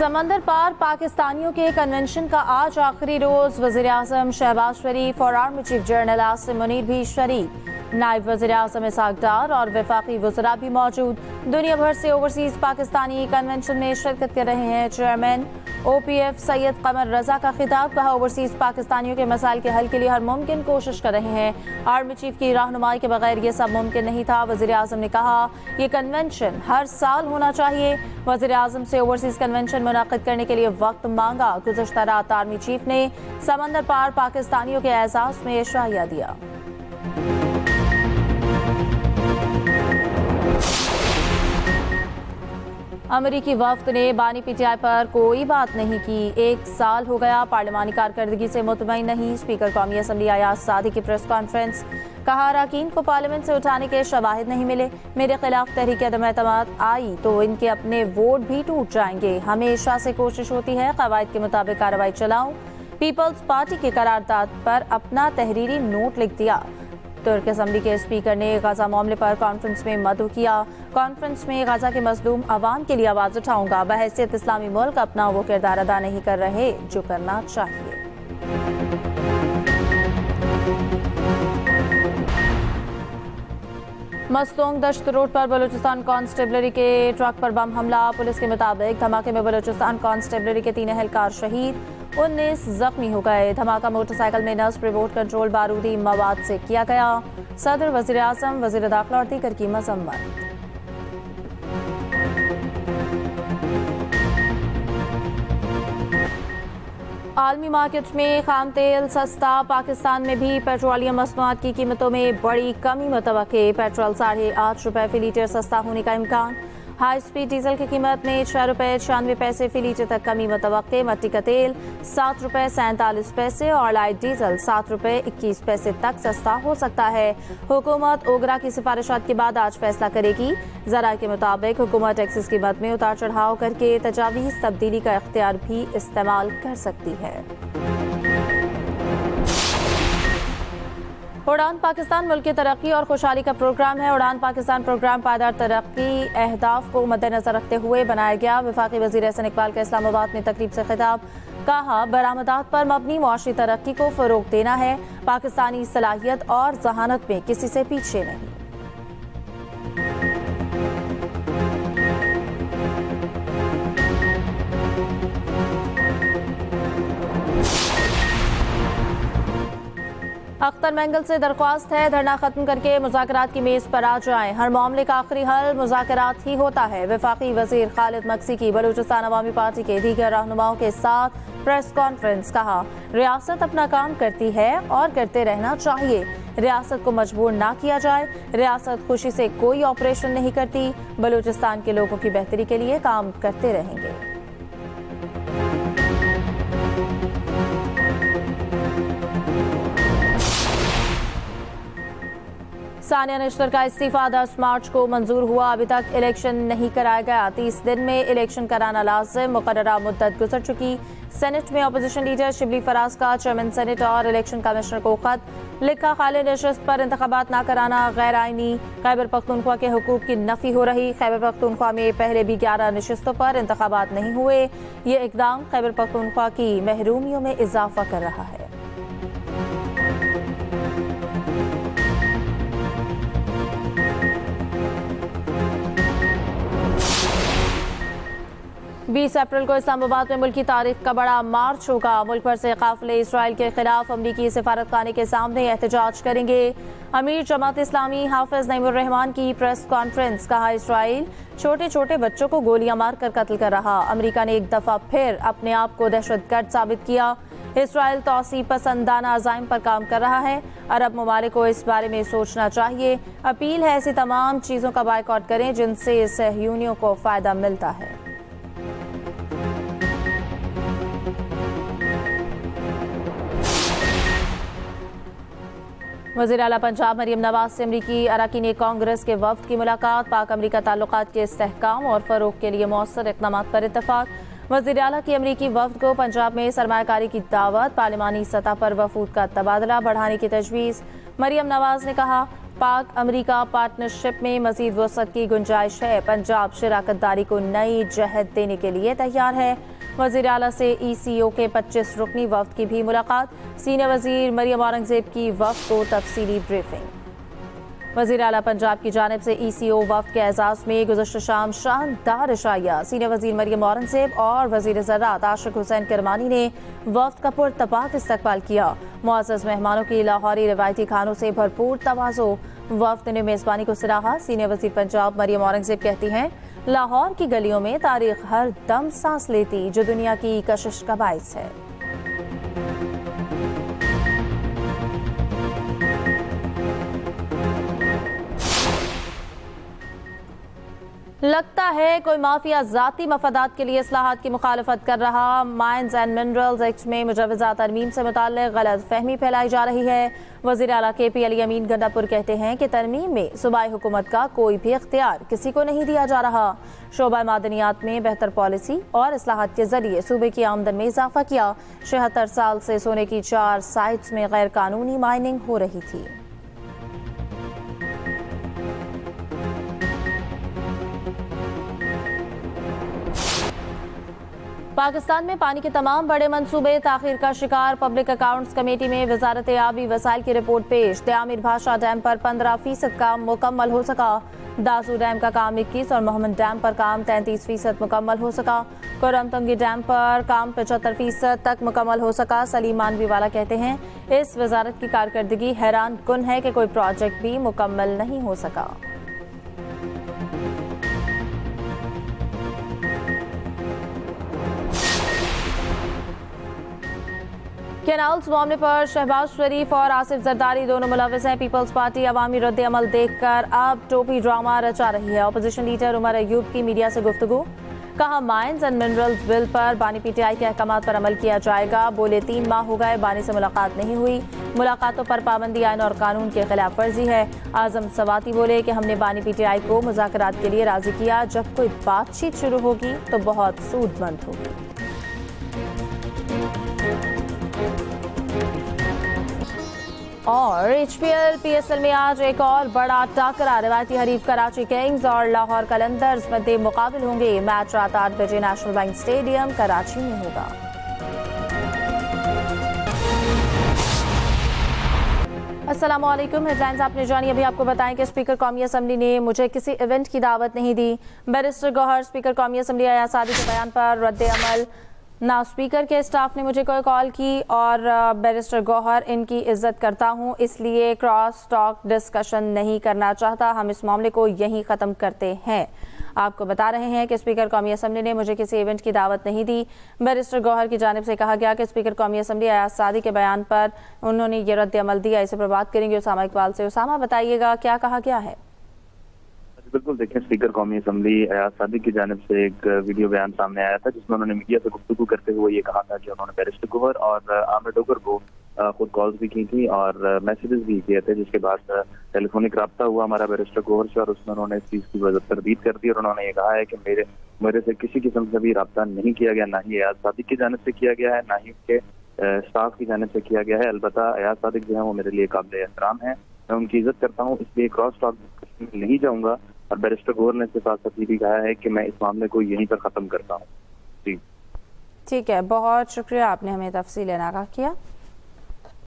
समंदर पार पाकिस्तानियों के कन्वेंशन का आज आखिरी रोज। वज़ीर-ए-आज़म शहबाज शरीफ और army chief general Asim Munir भी शरीक। नायब वज़ीर-ए-आज़म इसहाक डार और वफाकी वज़रा भी मौजूद। दुनिया भर से ओवरसीज पाकिस्तानी कन्वेंशन में शिरकत कर रहे हैं। चेयरमैन OPF सैयद कमर रजा का खिताब। कहा, ओवरसीज पाकिस्तानियों के मसाइल के हल के लिए हर मुमकिन कोशिश कर रहे हैं। आर्मी चीफ की रहनुमाई के बगैर ये सब मुमकिन नहीं था। वज़ीर-ए-आज़म ने कहा, ये कन्वेंशन हर साल होना चाहिए। वज़ीर-ए-आज़म से ओवरसीज कन्वेंशन मुनाकिद करने के लिए वक्त मांगा। गुज़श्ता रात आर्मी चीफ ने समंदर पार पाकिस्तानियों के एजाज़ में शाहिया दिया। अमेरिकी वफ्द ने बानी PTI पर कोई बात नहीं की। 1 साल हो गया, पार्लिमानी कारकर्दगी से मुतमईन नहीं। स्पीकर कौमी असम्बली अयाज सादी की प्रेस कॉन्फ्रेंस। कहा, अरकान को पार्लियामेंट से उठाने के शवाहिद नहीं मिले। मेरे खिलाफ तहरीक अदम एतमाद आई तो इनके अपने वोट भी टूट जाएंगे। हमेशा से कोशिश होती है कवायद के मुताबिक कार्रवाई चलाऊं। पीपल्स पार्टी के करारदाद पर अपना तहरीरी नोट लिख दिया। तुर्क असम्बली के स्पीकर ने गजा मामले पर कॉन्फ्रेंस में मदऊ किया। कॉन्फ्रेंस में गजा के मजलूम अवाम के लिए आवाज उठाऊंगा। बहैसियत इस्लामी मुल्क अपना वो किरदार अदा नहीं कर रहे जो करना चाहिए। मस्तोंग दश्त रोड पर बलूचिस्तान कांस्टेबलरी के ट्रक पर बम हमला। पुलिस के मुताबिक धमाके में बलूचिस्तान कांस्टेबलरी के 3 एहलकार शहीद, 19 जख्मी हो गए। धमाका मोटरसाइकिल में नस्ब रिमोट कंट्रोल बारूदी मवाद से किया गया। सदर, वज़ीर-ए-आज़म, वज़ीर दाखिला और दीगर की मजम्मत। आलमी मार्केट में खाम तेल सस्ता। पाकिस्तान में भी पेट्रोलियम मसनूआत की कीमतों में बड़ी कमी मुतवक्के। पेट्रोल ₹8.5 फी लीटर सस्ता होने का इम्कान। हाई स्पीड डीजल की कीमत में ₹6.96 फी लीटर तक कमी मुतवक्के। मट्टी का तेल ₹7.47 और लाइट डीजल ₹7.21 तक सस्ता हो सकता है। हुकूमत ओगरा की सिफारिशात के बाद आज फैसला करेगी। जरा के मुताबिक हुकूमत टैक्सेस की कीमत में उतार चढ़ाव करके तजावीज़ तब्दीली का इख्तियार भी इस्तेमाल कर सकती है। उड़ान पाकिस्तान मुल्क की तरक्की और खुशहाली का प्रोग्राम है। उड़ान पाकिस्तान प्रोग्राम पायदार तरक्की अहदाफ को मद्देनजर रखते हुए बनाया गया। वफाकी वज़ीर एहसन इकबाल का इस्लामाबाद में तकरीब से खिताब। कहा, बरामदात पर मबनी मुआशी तरक्की को फ़रोग़ देना है। पाकिस्तानी सलाहियत और जहानत में किसी से पीछे नहीं। अख्तर मैंगल से दरख्वास्त है, धरना खत्म करके मुज़ाकरात की मेज़ पर आ जाएं। हर मामले का आखिरी हल मुज़ाकरात ही होता है। वफाकी वज़ीर खालिद मक्सी की बलूचिस्तान अवामी पार्टी के दीगर रहनुमाओं के साथ प्रेस कॉन्फ्रेंस। कहा, रियासत अपना काम करती है और करते रहना चाहिए। रियासत को मजबूर ना किया जाए। रियासत खुशी से कोई ऑपरेशन नहीं करती। बलूचिस्तान के लोगों की बेहतरी के लिए काम करते रहेंगे। सानिया निश्तर का इस्तीफा 10 मार्च को मंजूर हुआ। अभी तक इलेक्शन नहीं कराया गया। 30 दिन में इलेक्शन कराना लाजिम। मुकर्ररा मुद्दत गुजर चुकी। सेनेट में अपोजिशन लीडर शिबली फराज का चेयरमैन सेनेट और इलेक्शन कमिश्नर को खत लिखा। खाली नशिस्त पर इंतखाबात न कराना गैर आईनी। खैबर पख्तूनख्वा के हुकूक की नफी हो रही। खैबर पख्तूनख्वा में पहले भी 11 नशिस्तों पर इंतखाबात नहीं हुए। ये इकदाम खैबर पख्तूनख्वा की महरूमियों में इजाफा कर रहा है। बीस अप्रैल को इस्लामाबाद में मुल्क की तारीख का बड़ा मार्च होगा। मुल्क भर से काफिले इसराइल के खिलाफ अमरीकी सिफारतखाने के सामने एहतजाज करेंगे। अमीर जमात इस्लामी हाफिज नईमुर रहमान की प्रेस कॉन्फ्रेंस। कहा, इसराइल छोटे छोटे बच्चों को गोलियां मारकर कत्ल कर रहा। अमरीका ने एक दफा फिर अपने आप को दहशतगर्द साबित किया। इसराइल तौसी पसंदाना अज़ाइम पर काम कर रहा है। अरब ममालिक को इस बारे में सोचना चाहिए। अपील है, ऐसी तमाम चीज़ों का बायकॉट करें जिनसे सहयूनियों को फ़ायदा मिलता है। वज़ीर आला पंजाब मरियम नवाज से अमरीकी अरकान कांग्रेस के वफ्द की मुलाकात। पाक अमरीका ताल्लुकात के इस्तेहकाम और फ़रोग़ के लिए मौसर इक़दाम पर इत्तफ़ाक़। वज़ीर आला की अमरीकी वफ्द को पंजाब में सरमायाकारी की दावत। पार्लिमानी सतह पर वफूद का तबादला बढ़ाने की तजवीज़। मरियम नवाज ने कहा, पाक अमेरिका पार्टनरशिप में मजीद वसअत की गुंजाइश है। पंजाब शराकतदारी को नई जहद देने के लिए तैयार है। वज़ीर आला से ECO के 25 रुकनी वफ्द की भी मुलाकात। सीनियर वजीर मरियम औरंगजेब की वफ्द को तफसीली ब्रीफिंग। वज़ीर आला पंजाब की जानिब से ECO वफ्द के एजाज़ में गुज़श्ता शाम शानदार इशाया। सीनियर वजीर मरियम औरंगजेब और वज़ीर ज़राअत आशिक हुसैन करमानी ने वफ्द का पुरतपाक इस्तकबाल किया। मुअज़्ज़ज़ मेहमानों की लाहौरी रिवायती खानों से भरपूर तवाज़ो। वफ्द ने मेज़बानी को सराहा। सीनियर वज़ीर पंजाब मरियम औरंगजेब कहती हैं, लाहौर की गलियों में तारीख हर दम सांस लेती, जो दुनिया की कशिश का बाइस है। लगता है कोई माफिया जाती मफादात के लिए इस्लाहात की मुखालफत कर रहा। माइंस एंड मिनरल्स एक्ट में मुजवज़ा तरमीम से मुताल्लिक़ गलत फहमी फैलाई जा रही है। वज़ीर आला KP अली अमीन गंडापुर कहते हैं कि तरमीम में सूबाई हुकूमत का कोई भी इख्तियार किसी को नहीं दिया जा रहा। शोबा मादनियात में बेहतर पॉलिसी और इस्लाहात के जरिए सूबे की आमदन में इजाफा किया। 76 साल से सोने की 4 साइट्स में गैर कानूनी माइनिंग हो रही थी। पाकिस्तान में पानी के तमाम बड़े मंसूबे ताखीर का शिकार। पब्लिक अकाउंट्स कमेटी में वजारत आबी वसाइल की रिपोर्ट पेश। त्यामिर भाषा डैम पर 15% काम मुकम्मल हो सका। दासू डैम का काम 21 और मोहम्मद डैम पर काम 33% मुकम्मल हो सका। कोरमतंगी डैम पर काम 75% तक मुकम्मल हो सका। सलीम मानवीवाला कहते हैं, इस वजारत की कारकर्दगी हैरान कुन है कि कोई प्रोजेक्ट भी मुकम्मल नहीं हो सका। कैनाल्स मामले पर शहबाज शरीफ और आसिफ जरदारी दोनों मुलविस हैं। पीपल्स पार्टी अवामी रद्द अमल देखकर अब टोपी ड्रामा रचा रही है। अपोजिशन लीडर उमर अयूब की मीडिया से गुफ्तगू। कहा, माइंस एंड मिनरल्स बिल पर बानी PTI के अहकामात पर अमल किया जाएगा। बोले 3 माह हो गए, बानी से मुलाकात नहीं हुई। मुलाकातों पर पाबंदी आइन और कानून के खिलाफ वर्जी है। आजम सवाती बोले कि हमने बानी PTI को मुज़ाकरात के लिए राजी किया। जब कोई बातचीत शुरू होगी तो बहुत सूदमंद होगी। और HPL PSL में आज एक और बड़ा टाकरा। रिवायती हरीफ कराची किंग्स और लाहौर कलंदर्स मध्य मुकाबिल होंगे। मैच रात 8 बजे नेशनल बैंक स्टेडियम कराची में होगा। अस्सलाम वालेकुम। हेडलाइंस आपने जानी। अभी आपको बताएं कि स्पीकर कौमी असम्बली ने मुझे किसी इवेंट की दावत नहीं दी। बैरिस्टर गौहर स्पीकर कौमी असम्बली अयाज सादी के बयान पर रद्द अमल। ना स्पीकर के स्टाफ ने मुझे कोई कॉल की और बैरिस्टर गौहर इनकी इज्जत करता हूं, इसलिए क्रॉस टॉक डिस्कशन नहीं करना चाहता। हम इस मामले को यहीं ख़त्म करते हैं। आपको बता रहे हैं कि स्पीकर कौमी असम्बली ने मुझे किसी इवेंट की दावत नहीं दी। बैरिस्टर गौहर की जानिब से कहा गया कि स्पीकर कौमी असम्बली अयाज सादी के बयान पर उन्होंने ये रद्द अमल दिया। इसे पर बात करेंगे उसामा इकबाल से। उसामा, बताइएगा क्या कहा गया है? बिल्कुल, देखिए, स्पीकर कौमी असम्बली अयाज सादी की जानिब से एक वीडियो बयान सामने आया था जिसमें उन्होंने मीडिया से गुफ्तगू करते हुए ये कहा था कि उन्होंने बैरिस्टर गौहर और आमिर डोगर को खुद कॉल्स भी की थी और मैसेजेस भी किए थे, जिसके बाद टेलीफोनिक रब्ता हुआ हमारा बैरिस्टर गौहर से और उसमें उन्होंने इस चीज़ की वजह तरदीद कर दी और उन्होंने ये कहा है कि मेरे से किसी किस्म से भी रब्ता नहीं किया गया, ना ही अयाज सादिक की जानिब से किया गया है, ना ही उनके स्टाफ की जानिब से किया गया है। अलबत्ता अयाज सादिक जो है वो मेरे लिए काबिल एहतराम है, मैं उनकी इज्जत करता हूँ, इसलिए क्रॉस टॉक नहीं जाऊँगा। और बैरिस्टर गौहर ने इसके साथ साथ ये भी कहा है कि मैं इस मामले को यहीं पर ख़त्म करता हूँ। जी ठीक है, बहुत शुक्रिया, आपने हमें तफसील आगाह किया।